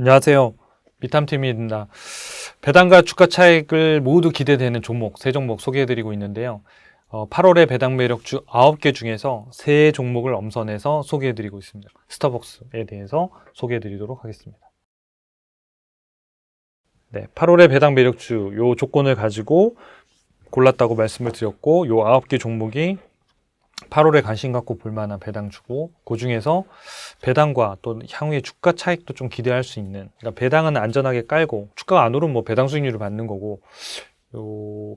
안녕하세요. 미탐팀입니다. 배당과 주가 차익을 모두 기대되는 종목, 세 종목 소개해드리고 있는데요. 8월의 배당 매력주 9개 중에서 세 종목을 엄선해서 소개해드리고 있습니다. 스타벅스에 대해서 소개해드리도록 하겠습니다. 네, 8월의 배당 매력주 요 조건을 가지고 골랐다고 말씀을 드렸고, 요 9개 종목이 8월에 관심 갖고 볼 만한 배당주고, 그 중에서 배당과 또 향후의 주가 차익도 좀 기대할 수 있는, 그러니까 배당은 안전하게 깔고 주가가 안 오르면 뭐 배당 수익률을 받는 거고,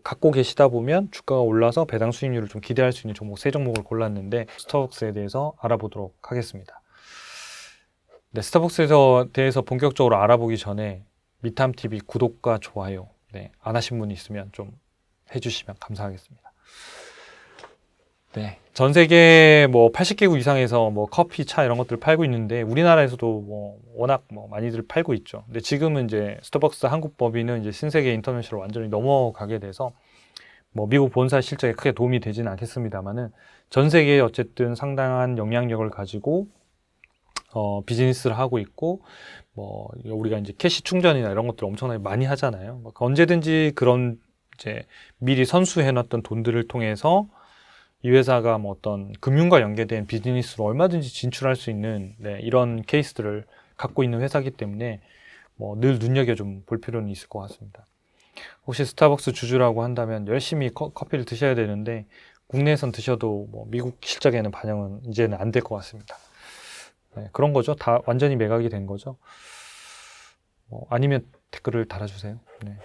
갖고 계시다 보면 주가가 올라서 배당 수익률을 좀 기대할 수 있는 종목 세 종목을 골랐는데, 스타벅스에 대해서 알아보도록 하겠습니다. 네, 스타벅스에 대해서 본격적으로 알아보기 전에 미탐TV 구독과 좋아요, 안 하신 분이 있으면 좀 해주시면 감사하겠습니다. 네, 전 세계 뭐 80개국 이상에서 뭐 커피, 차 이런 것들을 팔고 있는데, 우리나라에서도 뭐 워낙 뭐 많이들 팔고 있죠. 근데 지금은 이제 스타벅스 한국 법인은 이제 신세계 인터내셔널 완전히 넘어가게 돼서 뭐 미국 본사 실적에 크게 도움이 되지는 않겠습니다만은, 전 세계에 어쨌든 상당한 영향력을 가지고 비즈니스를 하고 있고, 뭐 우리가 이제 캐시 충전이나 이런 것들 엄청나게 많이 하잖아요. 뭐 언제든지 그런 이제 미리 선수해놨던 돈들을 통해서 이 회사가 뭐 어떤 금융과 연계된 비즈니스로 얼마든지 진출할 수 있는 이런 케이스들을 갖고 있는 회사이기 때문에 뭐 늘 눈여겨 좀 볼 필요는 있을 것 같습니다. 혹시 스타벅스 주주라고 한다면 열심히 커피를 드셔야 되는데, 국내에선 드셔도 뭐 미국 실적에는 반영은 이제는 안 될 것 같습니다. 네, 그런 거죠. 다 완전히 매각이 된 거죠. 아니면 댓글을 달아주세요. 네.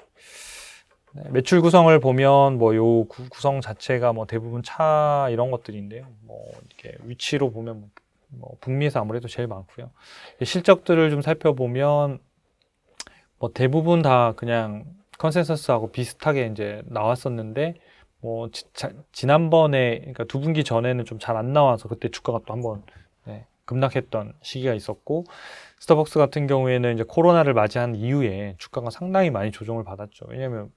매출 구성을 보면 뭐 요 구성 자체가 뭐 대부분 차 이런 것들인데요. 뭐 이렇게 위치로 보면 뭐 북미에서 아무래도 제일 많고요. 실적들을 좀 살펴보면 뭐 대부분 다 그냥 컨센서스하고 비슷하게 이제 나왔었는데, 뭐 지난번에, 그러니까 두 분기 전에는 좀 잘 안 나와서 그때 주가가 또 한번 급락했던 시기가 있었고, 스타벅스 같은 경우에는 이제 코로나를 맞이한 이후에 주가가 상당히 많이 조정을 받았죠. 왜냐하면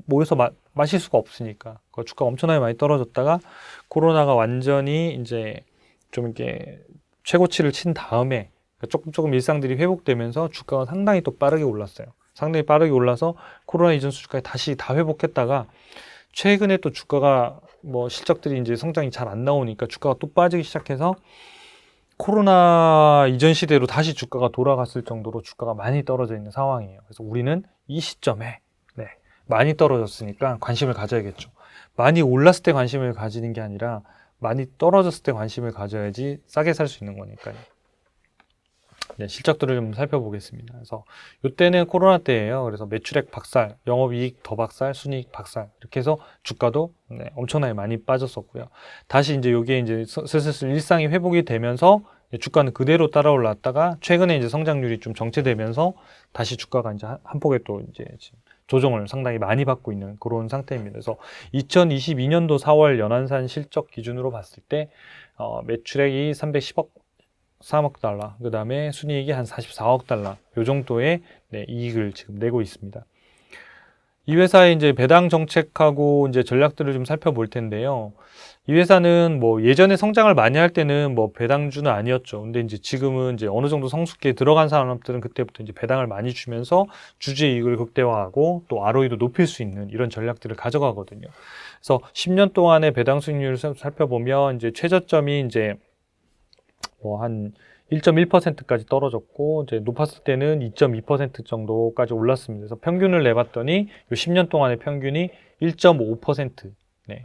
모여서 마실 수가 없으니까 그 주가가 엄청나게 많이 떨어졌다가 코로나가 완전히 이제 좀 이렇게 최고치를 친 다음에 조금 일상들이 회복되면서 주가가 상당히 또 빠르게 올랐어요. 상당히 빠르게 올라서 코로나 이전 수준까지 다시 다 회복했다가, 최근에 또 주가가 뭐 실적들이 이제 성장이 잘 안 나오니까 주가가 또 빠지기 시작해서 코로나 이전 시대로 다시 주가가 돌아갔을 정도로 주가가 많이 떨어져 있는 상황이에요. 그래서 우리는 이 시점에 많이 떨어졌으니까 관심을 가져야겠죠. 많이 올랐을 때 관심을 가지는 게 아니라 많이 떨어졌을 때 관심을 가져야지 싸게 살 수 있는 거니까요. 실적들을 좀 살펴보겠습니다. 그래서 이때는 코로나 때예요. 그래서 매출액 박살, 영업이익 더 박살, 순이익 박살, 이렇게 해서 주가도 엄청나게 많이 빠졌었고요. 다시 이제 이게 이제 슬슬 일상이 회복이 되면서 주가는 그대로 따라 올랐다가, 최근에 이제 성장률이 좀 정체되면서 다시 주가가 이제 한 폭에 또 이제 지금 조정을 상당히 많이 받고 있는 그런 상태입니다. 그래서 2022년도 4월 연한산 실적 기준으로 봤을 때 매출액이 313억 달러, 그 다음에 순이익이 한 44억 달러, 요 정도의 이익을 지금 내고 있습니다. 이 회사의 이제 배당 정책하고 이제 전략들을 좀 살펴볼 텐데요. 이 회사는 뭐 예전에 성장을 많이 할 때는 뭐 배당주는 아니었죠. 근데 이제 지금은 이제 어느 정도 성숙기에 들어간 산업들은 그때부터 이제 배당을 많이 주면서 주주의 이익을 극대화하고 또 ROE도 높일 수 있는 이런 전략들을 가져가거든요. 그래서 10년 동안의 배당 수익률을 살펴보면 이제 최저점이 이제 뭐 한 1.1%까지 떨어졌고, 이제 높았을 때는 2.2% 정도까지 올랐습니다. 그래서 평균을 내봤더니 요 10년 동안의 평균이 1.5%,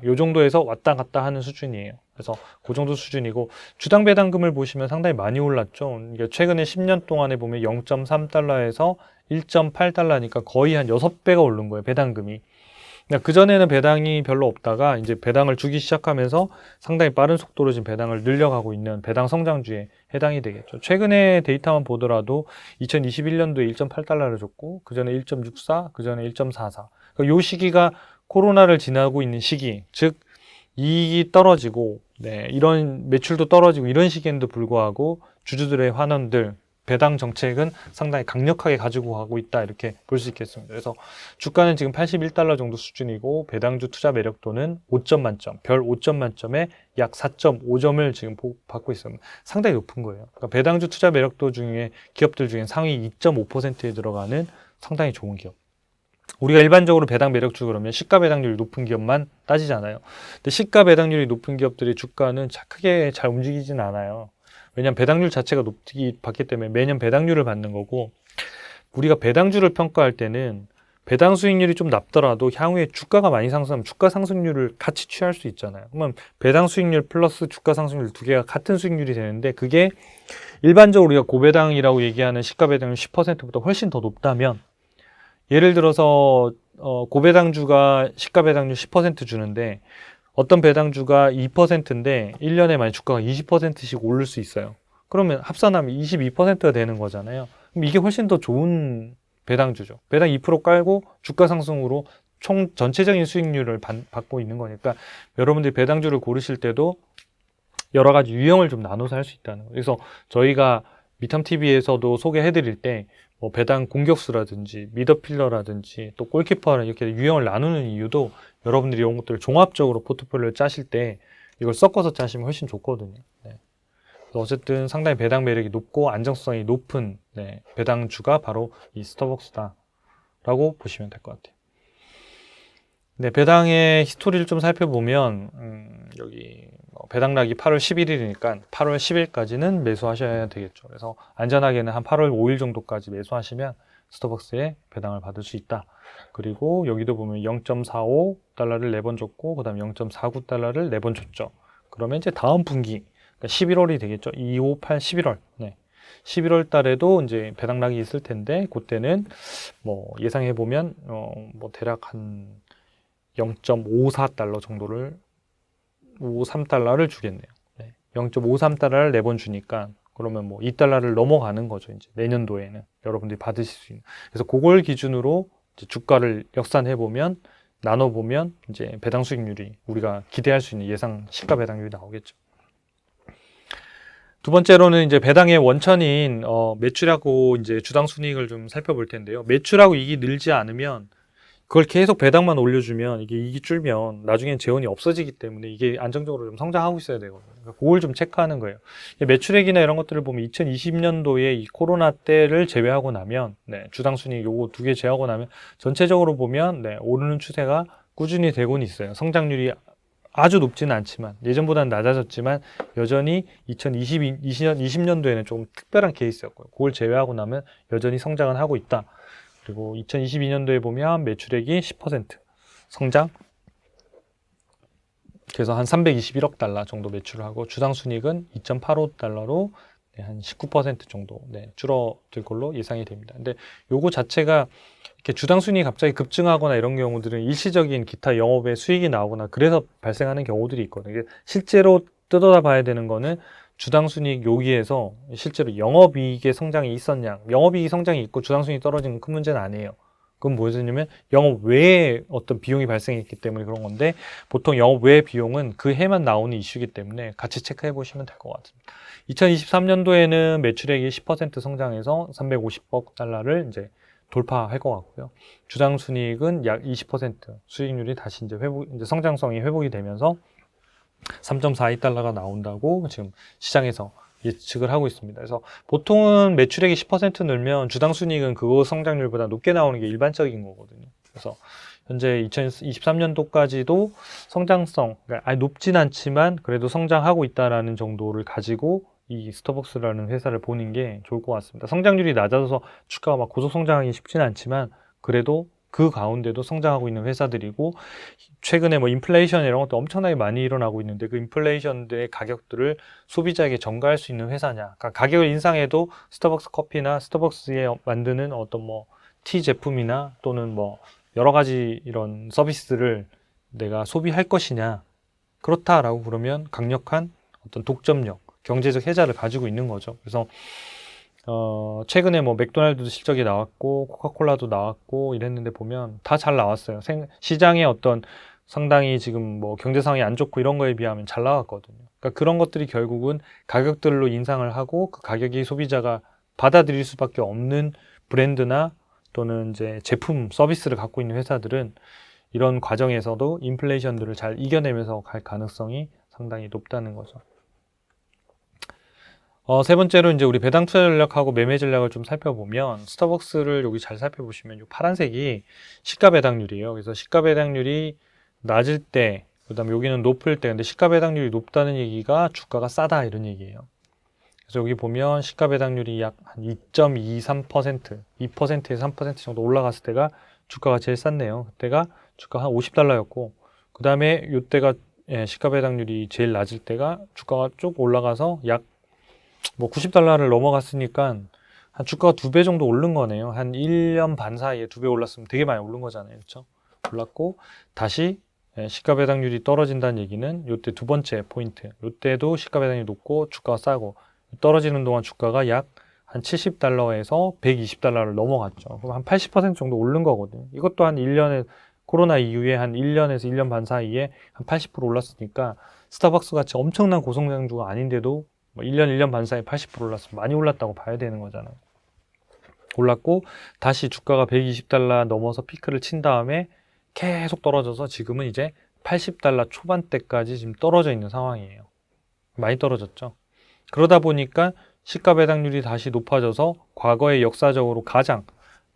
요 정도에서 왔다 갔다 하는 수준이에요. 그래서 그 정도 수준이고, 주당 배당금을 보시면 상당히 많이 올랐죠. 최근에 10년 동안에 보면 0.3달러에서 1.8달러니까 거의 한 6배가 오른 거예요, 배당금이. 그전에는 배당이 별로 없다가 이제 배당을 주기 시작하면서 상당히 빠른 속도로 지금 배당을 늘려가고 있는 배당 성장주에 해당이 되겠죠. 최근에 데이터만 보더라도 2021년도에 1.8달러를 줬고, 그 전에 1.64, 그 전에 1.44. 그러니까 요 시기가 코로나를 지나고 있는 시기, 즉 이익이 떨어지고 이런 매출도 떨어지고 이런 시기에도 불구하고 주주들의 환원들, 배당 정책은 상당히 강력하게 가지고 가고 있다 이렇게 볼 수 있겠습니다. 그래서 주가는 지금 81달러 정도 수준이고 배당주 투자 매력도는 5점 만점, 별 5점 만점에 약 4.5점을 지금 받고 있습니다. 상당히 높은 거예요. 그러니까 배당주 투자 매력도 중에 기업들 중에 상위 2.5%에 들어가는 상당히 좋은 기업. 우리가 일반적으로 배당 매력주 그러면 시가 배당률이 높은 기업만 따지잖아요. 근데 시가 배당률이 높은 기업들의 주가는 크게 잘 움직이진 않아요. 왜냐하면 배당률 자체가 높기 받기 때문에 매년 배당률을 받는 거고, 우리가 배당주를 평가할 때는 배당 수익률이 좀 낮더라도 향후에 주가가 많이 상승하면 주가 상승률을 같이 취할 수 있잖아요. 그러면 배당 수익률 플러스 주가 상승률 두 개가 같은 수익률이 되는데, 그게 일반적으로 우리가 고배당이라고 얘기하는 시가 배당률 10%보다 훨씬 더 높다면, 예를 들어서 고배당주가 시가 배당률 10% 주는데 어떤 배당주가 2%인데 1년에 만약 주가가 20%씩 오를 수 있어요. 그러면 합산하면 22%가 되는 거잖아요. 그럼 이게 훨씬 더 좋은 배당주죠. 배당 2% 깔고 주가 상승으로 총 전체적인 수익률을 받고 있는 거니까, 여러분들이 배당주를 고르실 때도 여러 가지 유형을 좀 나눠서 할 수 있다는 거예요. 그래서 저희가 미탐TV에서도 소개해드릴 때 뭐 배당 공격수라든지 미드필러라든지 또 골키퍼라 이렇게 유형을 나누는 이유도, 여러분들이 이런 것들을 종합적으로 포트폴리오를 짜실 때 이걸 섞어서 짜시면 훨씬 좋거든요. 네. 그래서 어쨌든 상당히 배당 매력이 높고 안정성이 높은 배당주가 바로 이 스타벅스다라고 보시면 될 것 같아요. 네, 배당의 히스토리를 좀 살펴보면 여기 배당락이 8월 11일이니까 8월 10일까지는 매수하셔야 되겠죠. 그래서 안전하게는 한 8월 5일 정도까지 매수하시면 스타벅스에 배당을 받을 수 있다. 그리고 여기도 보면 0.45달러를 4번 줬고 그 다음에 0.49달러를 4번 줬죠. 그러면 이제 다음 분기, 그러니까 11월이 되겠죠. 2, 5, 8, 11월. 네. 11월 달에도 이제 배당락이 있을 텐데, 그때는 뭐 예상해 보면 뭐 대략 한 0.54달러 정도를 53달러를 주겠네요. 네. 0.53달러를 4번 주니까 그러면 뭐 2달러를 넘어가는 거죠. 이제 내년도에는 여러분들이 받으실 수 있는. 그래서 그걸 기준으로 이제 주가를 역산해 보면, 나눠 보면 이제 배당 수익률이 우리가 기대할 수 있는 예상 시가 배당률이 나오겠죠. 두 번째로는 이제 배당의 원천인 매출하고 이제 주당 순이익을 좀 살펴볼 텐데요. 매출하고 이익이 늘지 않으면, 그걸 계속 배당만 올려주면 이게 이익이 줄면 나중엔 재원이 없어지기 때문에 이게 안정적으로 좀 성장하고 있어야 되거든요. 그러니까 그걸 좀 체크하는 거예요. 매출액이나 이런 것들을 보면 2020년도에 이 코로나 때를 제외하고 나면, 주당 순이익 요거 두 개 제외하고 나면 전체적으로 보면 오르는 추세가 꾸준히 되고는 있어요. 성장률이 아주 높지는 않지만, 예전보다는 낮아졌지만 여전히 2020년도에는 조금 특별한 케이스였고요. 그걸 제외하고 나면 여전히 성장은 하고 있다. 그리고 2022년도에 보면 매출액이 10% 성장, 그래서 한 321억 달러 정도 매출을 하고 주당 순이익은 2.85달러로 한 19% 정도 줄어들 걸로 예상이 됩니다. 근데 요거 자체가 이렇게 주당 순이익이 갑자기 급증하거나 이런 경우들은 일시적인 기타 영업의 수익이 나오거나 그래서 발생하는 경우들이 있거든요. 실제로 뜯어다 봐야 되는 거는 주당 순이익 여기에서 실제로 영업이익의 성장이 있었냐, 영업이익 성장이 있고 주당 순이익이 떨어진 건 큰 문제는 아니에요. 그건 뭐였냐면 영업 외에 어떤 비용이 발생했기 때문에 그런 건데, 보통 영업 외의 비용은 그 해만 나오는 이슈이기 때문에 같이 체크해 보시면 될 것 같습니다. 2023년도에는 매출액이 10% 성장해서 350억 달러를 이제 돌파할 것 같고요. 주당 순이익은 약 20% 수익률이 다시 이제 성장성이 회복이 되면서 3.42달러가 나온다고 지금 시장에서 예측을 하고 있습니다. 그래서 보통은 매출액이 10% 늘면 주당 순이익은 그 성장률보다 높게 나오는 게 일반적인 거거든요. 그래서 현재 2023년도까지도 성장성, 그러니까 높진 않지만 그래도 성장하고 있다라는 정도를 가지고 이 스타벅스라는 회사를 보는 게 좋을 것 같습니다. 성장률이 낮아서 주가가 막 고속 성장하기 쉽지는 않지만 그래도 그 가운데도 성장하고 있는 회사들이고, 최근에 뭐 인플레이션 이런 것도 엄청나게 많이 일어나고 있는데 그 인플레이션들의 가격들을 소비자에게 전가할 수 있는 회사냐, 그러니까 가격을 인상해도 스타벅스 커피나 스타벅스에 만드는 어떤 뭐 티 제품이나 또는 뭐 여러 가지 이런 서비스를 내가 소비할 것이냐, 그렇다라고 그러면 강력한 어떤 독점력, 경제적 혜자를 가지고 있는 거죠. 그래서 최근에 뭐 맥도날드도 실적이 나왔고 코카콜라도 나왔고 이랬는데 보면 다 잘 나왔어요. 시장의 어떤 상당히 지금 뭐 경제 상황이 안 좋고 이런 거에 비하면 잘 나왔거든요. 그러니까 그런 것들이 결국은 가격들로 인상을 하고 그 가격이 소비자가 받아들일 수밖에 없는 브랜드나 또는 이제 제품, 서비스를 갖고 있는 회사들은 이런 과정에서도 인플레이션들을 잘 이겨내면서 갈 가능성이 상당히 높다는 거죠. 세 번째로 이제 우리 배당 투자 전략하고 매매 전략을 좀 살펴보면 스타벅스를 여기 잘 살펴보시면 이 파란색이 시가 배당률이에요. 그래서 시가 배당률이 낮을 때, 그다음에 여기는 높을 때, 근데 시가 배당률이 높다는 얘기가 주가가 싸다 이런 얘기예요. 그래서 여기 보면 시가 배당률이 약 한 2.23%, 2%에서 3% 정도 올라갔을 때가 주가가 제일 쌌네요. 그때가 주가 한 $50였고, 그 다음에 이때가 시가 배당률이 제일 낮을 때가 주가가 쭉 올라가서 약 뭐 $90를 넘어갔으니까 한 주가가 2배 정도 오른 거네요. 한 1년 반 사이에 2배 올랐으면 되게 많이 오른 거잖아요. 그렇죠? 올랐고 다시 시가 배당률이 떨어진다는 얘기는 이때 두 번째 포인트. 이때도 시가 배당률이 높고 주가가 싸고 떨어지는 동안 주가가 약 한 $70에서 $120를 넘어갔죠. 그럼 한 80% 정도 오른 거거든요. 이것도 한 1년에 코로나 이후에 한 1년에서 1년 반 사이에 한 80% 올랐으니까 스타벅스 같이 엄청난 고성장주가 아닌데도 뭐 1년 반 사이에 80% 올랐으면 많이 올랐다고 봐야 되는 거잖아요. 올랐고 다시 주가가 $120 넘어서 피크를 친 다음에 계속 떨어져서 지금은 이제 $80 초반대까지 지금 떨어져 있는 상황이에요. 많이 떨어졌죠. 그러다 보니까 시가 배당률이 다시 높아져서 과거에 역사적으로 가장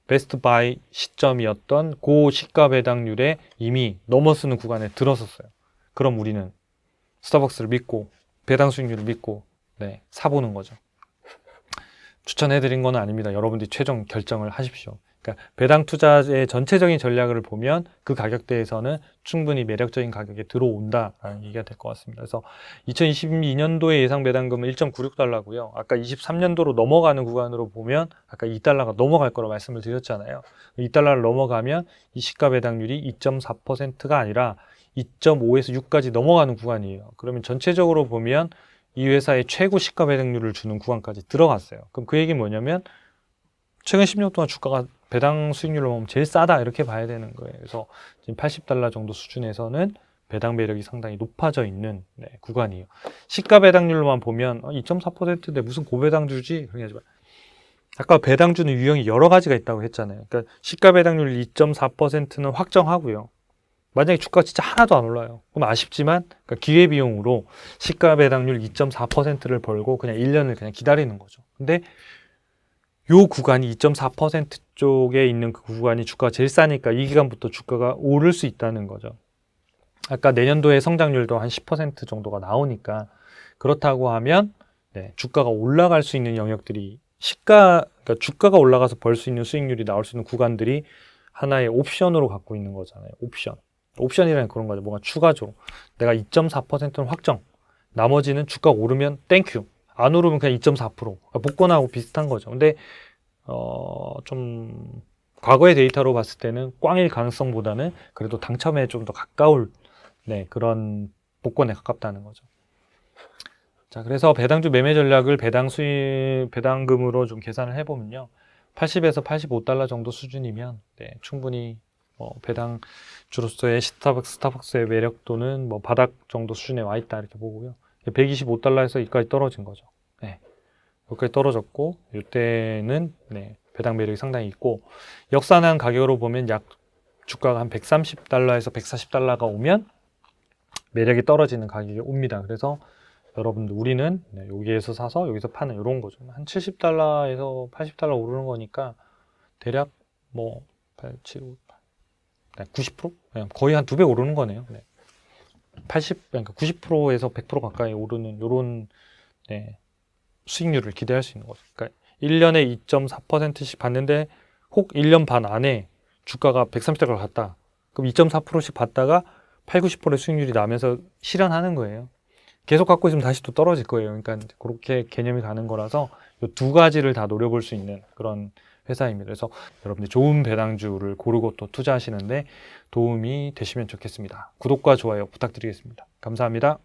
베스트 바이 시점이었던 고 시가 배당률에 이미 넘어서는 구간에 들어섰어요. 그럼 우리는 스타벅스를 믿고 배당 수익률을 믿고 사보는 거죠. 추천해드린 건 아닙니다. 여러분들이 최종 결정을 하십시오. 그러니까 배당 투자의 전체적인 전략을 보면 그 가격대에서는 충분히 매력적인 가격에 들어온다라는 얘기가 될 것 같습니다. 그래서 2022년도의 예상 배당금은 $1.96고요. 아까 23년도로 넘어가는 구간으로 보면 아까 $2가 넘어갈 거라고 말씀을 드렸잖아요. $2를 넘어가면 이 시가 배당률이 2.4%가 아니라 2.5에서 6까지 넘어가는 구간이에요. 그러면 전체적으로 보면 이 회사의 최고 시가 배당률을 주는 구간까지 들어갔어요. 그럼 그 얘기는 뭐냐면 최근 10년 동안 주가가 배당 수익률로 보면 제일 싸다 이렇게 봐야 되는 거예요. 그래서 지금 $80 정도 수준에서는 배당 매력이 상당히 높아져 있는 구간이에요. 시가 배당률로만 보면 2.4%인데 무슨 고배당주지? 그런 게 하지 마. 아까 배당주는 유형이 여러 가지가 있다고 했잖아요. 그러니까 시가 배당률 2.4%는 확정하고요. 만약에 주가가 진짜 하나도 안 올라요. 그럼 아쉽지만 그러니까 기회비용으로 시가 배당률 2.4%를 벌고 그냥 1년을 그냥 기다리는 거죠. 근데 요 구간이 2.4% 쪽에 있는 그 구간이 주가가 제일 싸니까 이 기간부터 주가가 오를 수 있다는 거죠. 아까 내년도에 성장률도 한 10% 정도가 나오니까 그렇다고 하면 주가가 올라갈 수 있는 영역들이 그러니까 주가가 올라가서 벌 수 있는 수익률이 나올 수 있는 구간들이 하나의 옵션으로 갖고 있는 거잖아요. 옵션이라는 그런 거죠. 뭔가 추가적으로 내가 2.4%는 확정, 나머지는 주가 오르면 땡큐, 안 오르면 그냥 2.4%. 그러니까 복권하고 비슷한 거죠. 근데 좀 과거의 데이터로 봤을 때는 꽝일 가능성보다는 그래도 당첨에 좀 더 가까울 그런 복권에 가깝다는 거죠. 자, 그래서 배당주 매매 전략을 배당금으로 좀 계산을 해보면요. 80에서 $85 정도 수준이면 충분히 배당주로서의 스타벅스의 매력도는 바닥 정도 수준에 와 있다 이렇게 보고요. $125에서 여기까지 떨어진 거죠. 여기까지 떨어졌고 이때는 배당 매력이 상당히 있고 역산한 가격으로 보면 약 주가가 한 $130에서 $140가 오면 매력이 떨어지는 가격이 옵니다. 그래서 여러분들 우리는 여기에서 사서 여기서 파는 이런 거죠. 한 $70에서 $80 오르는 거니까 대략 8, 7, 5, 8, 90%? 거의 한 2배 오르는 거네요. 그러니까 90%에서 100% 가까이 오르는 이런 수익률을 기대할 수 있는 거죠. 그러니까 1년에 2.4%씩 받는데 혹 1년 반 안에 주가가 $130을 갔다. 그럼 2.4%씩 받다가 8, 90%의 수익률이 나면서 실현하는 거예요. 계속 갖고 있으면 다시 또 떨어질 거예요. 그러니까 그렇게 개념이 가는 거라서 이 두 가지를 다 노려볼 수 있는 그런 회사입니다. 그래서 여러분들 좋은 배당주를 고르고 또 투자하시는데 도움이 되시면 좋겠습니다. 구독과 좋아요 부탁드리겠습니다. 감사합니다.